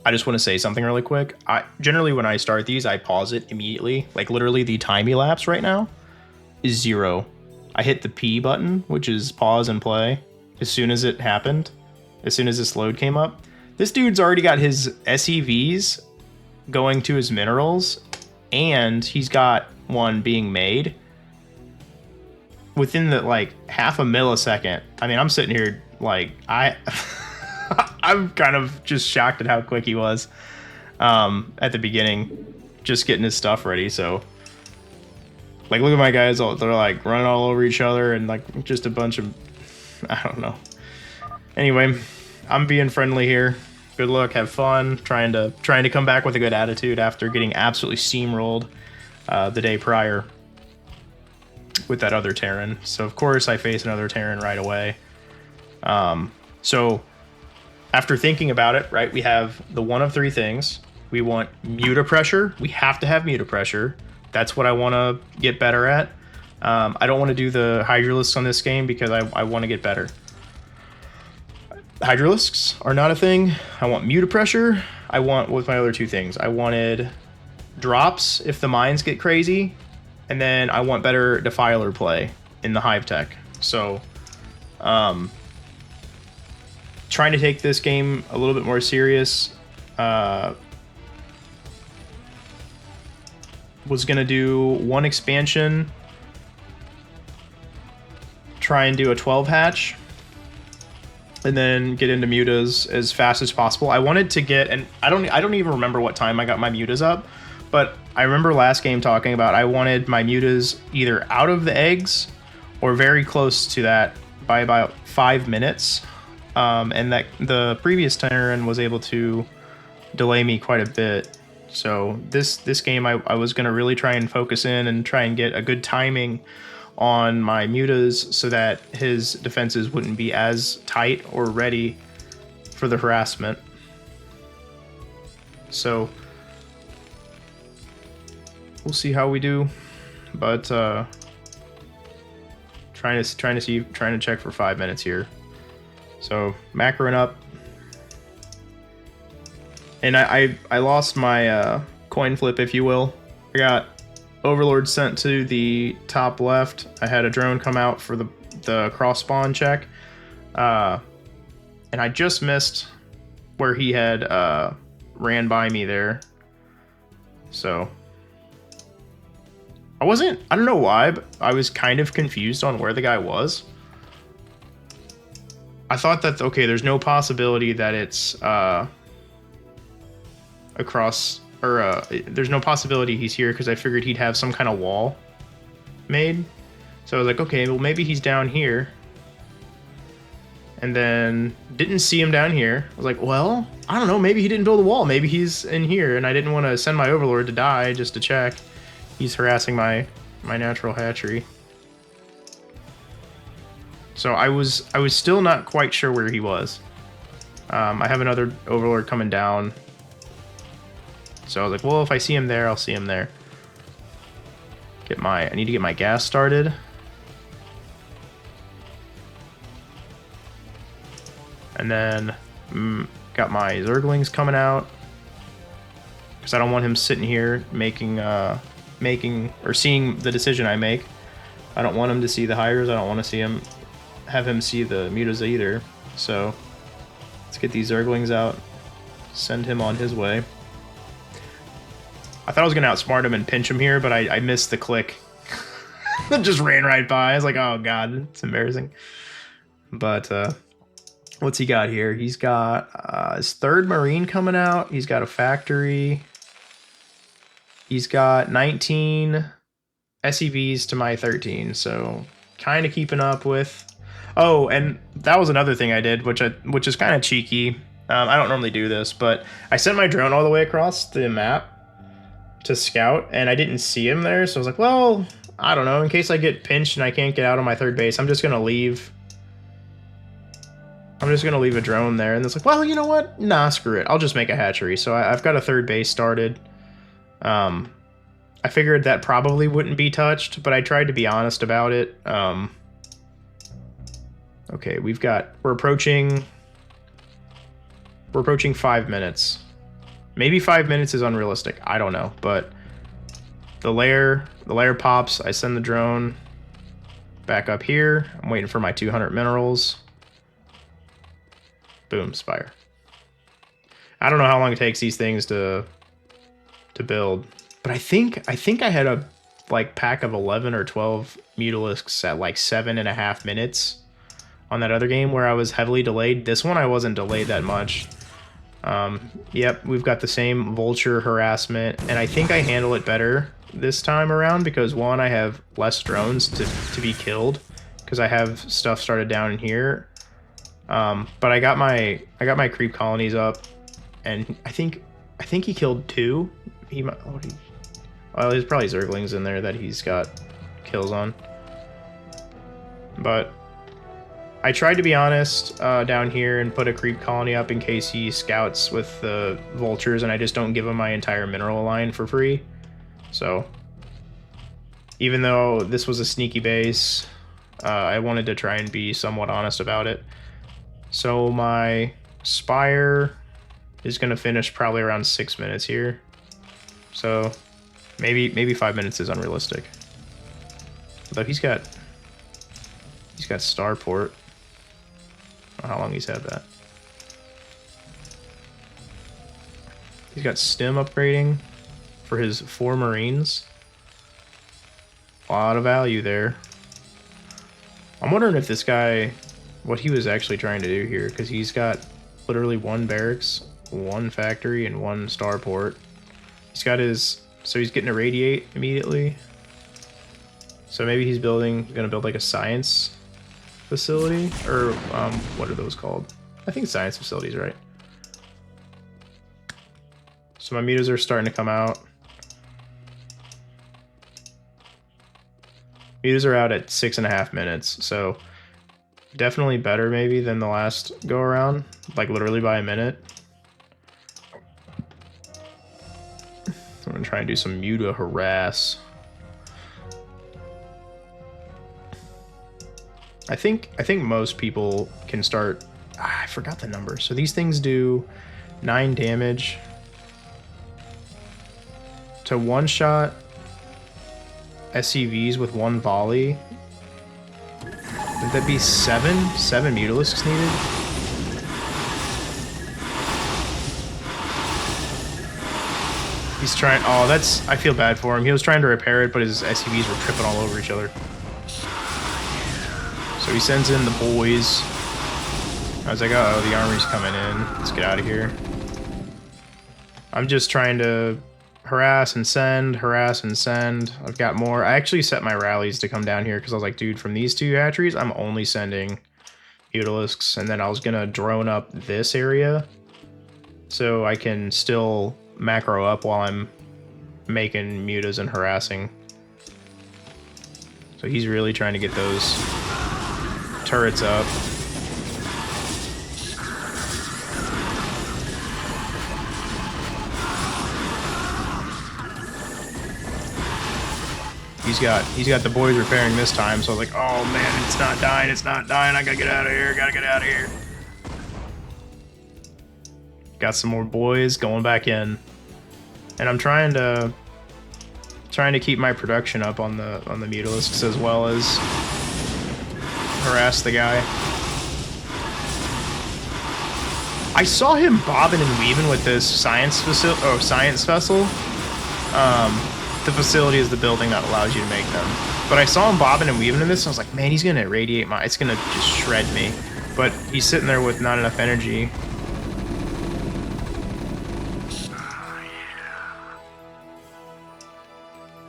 I just want to say something really quick. I generally, when I start these, I pause it immediately. Like literally the time elapse right now is 0. I hit the P button, which is pause and play, as soon as it happened. As soon as this load came up. This dude's already got his SEVs going to his minerals, and he's got one being made within the like half a millisecond. I mean, I'm sitting here like I'm kind of just shocked at how quick he was at the beginning, just getting his stuff ready. So like, look at my guys, they're like running all over each other and like just a bunch of, I don't know. Anyway, I'm being friendly here. Good luck, have fun, trying to come back with a good attitude after getting absolutely steamrolled the day prior with that other Terran. So of course I face another Terran right away. So after thinking about it, right, we have the one of three things. We want mutapressure. We have to have mutapressure. That's what I want to get better at. I don't want to do the Hydralisks on this game because I want to get better. Hydralisks are not a thing. I want mutapressure. I want, with my other two things, I wanted drops if the mines get crazy, and then I want better defiler play in the hive tech. So trying to take this game a little bit more serious. Was gonna do one expansion, try and do a 12 hatch, and then get into mutas as fast as possible. I wanted to get, and I don't even remember what time I got my mutas up, but I remember last game talking about I wanted my mutas either out of the eggs or very close to that by about 5 minutes. And that the previous Terran was able to delay me quite a bit. So this game I was going to really try and focus in and try and get a good timing on my mutas so that his defenses wouldn't be as tight or ready for the harassment. So we'll see how we do, but trying to check for 5 minutes here. So macroing up, and I lost my coin flip, if you will. I got Overlord sent to the top left. I had a drone come out for the cross spawn check, and I just missed where he had ran by me there. So I don't know why, but I was kind of confused on where the guy was. I thought that, okay, there's no possibility that it's across, or there's no possibility he's here, because I figured he'd have some kind of wall made. So I was like, okay, well, maybe he's down here. And then didn't see him down here. I was like, well, I don't know, maybe he didn't build a wall. Maybe he's in here, and I didn't want to send my Overlord to die just to check. He's harassing my natural hatchery. So I was still not quite sure where he was. I have another Overlord coming down. So I was like, well, if I see him there, I'll see him there. I need to get my gas started. And then got my Zerglings coming out, because I don't want him sitting here making or seeing the decision I make. I don't want him to see the hires. I don't want to have him see the mutas either. So let's get these Zerglings out, send him on his way. I thought I was gonna outsmart him and pinch him here, but I missed the click. Just ran right by. I was like, oh god, it's embarrassing. But what's he got here? He's got his third Marine coming out. He's got a factory. He's got 19 SEVs to my 13, so kind of keeping up with. Oh, and that was another thing I did, which is kind of cheeky. I don't normally do this, but I sent my drone all the way across the map to scout, and I didn't see him there, so I was like, well, I don't know, in case I get pinched and I can't get out on my third base, I'm just gonna leave a drone there. And it's like, well, you know what? Nah, screw it. I'll just make a hatchery. So I've got a third base started. I figured that probably wouldn't be touched, but I tried to be honest about it. Okay, we're approaching 5 minutes. Maybe 5 minutes is unrealistic. I don't know, but the layer pops. I send the drone back up here. I'm waiting for my 200 minerals. Boom, spire. I don't know how long it takes these things to build, but I think I had a like pack of 11 or 12 mutalisks at like 7.5 minutes on that other game where I was heavily delayed. This one I wasn't delayed that much. Yep, we've got the same vulture harassment, and I think I handle it better this time around because one, I have less drones to be killed because I have stuff started down in here. But I got my creep colonies up, and I think he killed 2. He might. Well, there's probably Zerglings in there that he's got kills on. But I tried to be honest down here and put a creep colony up in case he scouts with the vultures, and I just don't give him my entire mineral line for free. So even though this was a sneaky base, I wanted to try and be somewhat honest about it. So my spire is going to finish probably around 6 minutes here. So maybe 5 minutes is unrealistic. Although he's got starport. I don't know how long he's had that. He's got stim upgrading for his 4 marines. A lot of value there. I'm wondering if this guy, what he was actually trying to do here, because he's got literally 1 barracks, 1 factory, and 1 starport. He's got his, so he's getting a radiate immediately. So maybe he's gonna build like a science facility, or what are those called? I think science facilities, right? So my meters are starting to come out. Meters are out at 6.5 minutes, so definitely better maybe than the last go around, like literally by a minute. I'm gonna try and do some muta harass. I think most people can start. I forgot the number. So these things do 9 damage to one-shot SCVs with 1 volley. Would that be 7 mutalisks needed? He's trying. Oh, that's. I feel bad for him. He was trying to repair it, but his SCVs were tripping all over each other. So he sends in the boys. I was like, uh oh, the army's coming in. Let's get out of here. I'm just trying to harass and send, harass and send. I've got more. I actually set my rallies to come down here because I was like, dude, from these 2 hatcheries, I'm only sending mutalisks. And then I was going to drone up this area so I can still macro up while I'm making mutas and harassing. So he's really trying to get those turrets up. He's got the boys repairing this time, so I was like, oh man, it's not dying, I gotta get out of here, Got some more boys going back in. And I'm trying to keep my production up on the mutalisks as well as harass the guy. I saw him bobbing and weaving with this science vessel. The facility is the building that allows you to make them. But I saw him bobbing and weaving in this, and I was like, man, he's gonna irradiate it's gonna just shred me. But he's sitting there with not enough energy.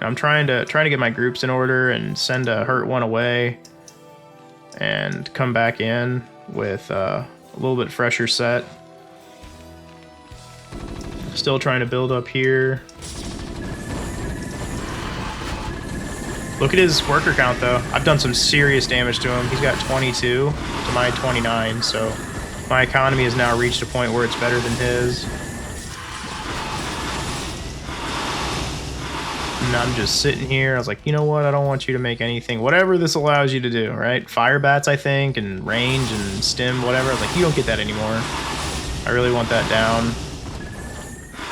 I'm trying to get my groups in order and send a hurt one away and come back in with a little bit fresher set. Still trying to build up here. Look at his worker count though. I've done some serious damage to him. He's got 22 to my 29, so my economy has now reached a point where it's better than his. And I'm just sitting here. I was like, you know what? I don't want you to make anything. Whatever this allows you to do, right? Fire bats, I think, and range and stim, whatever. I was like, you don't get that anymore. I really want that down.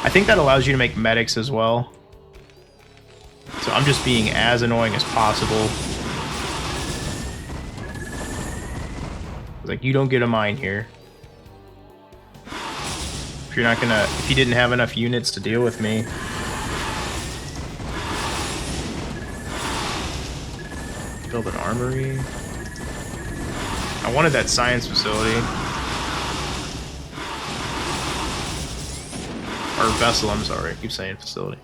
I think that allows you to make medics as well. So I'm just being as annoying as possible. Like, you don't get a mine here. If you're not gonna... If you didn't have enough units to deal with me. Build an armory. I wanted that science facility. Or vessel, I'm sorry. I keep saying facility.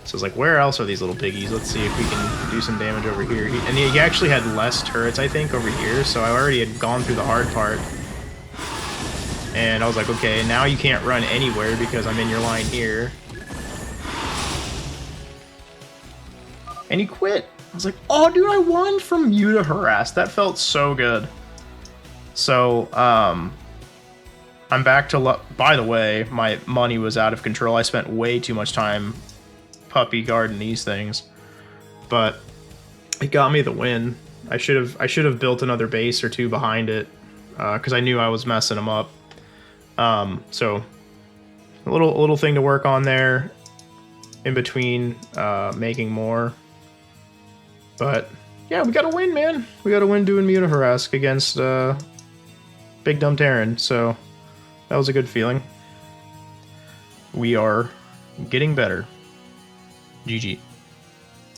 So it's like, where else are these little piggies? Let's see if we can do some damage over here. And he actually had less turrets, I think, over here. So I already had gone through the hard part. And I was like, okay, now you can't run anywhere because I'm in your line here. And he quit. I was like, oh, dude, I won from you to harass. That felt so good. So, I'm back to... By the way, my money was out of control. I spent way too much time puppy guarding these things. But it got me the win. I should have built another base or two behind it. Because I knew I was messing them up. So, a little thing to work on there. In between making more. But, yeah, we got to win, man. We got to win doing Muta Harask against Big Dumb Terran. So... that was a good feeling. We are getting better. GG.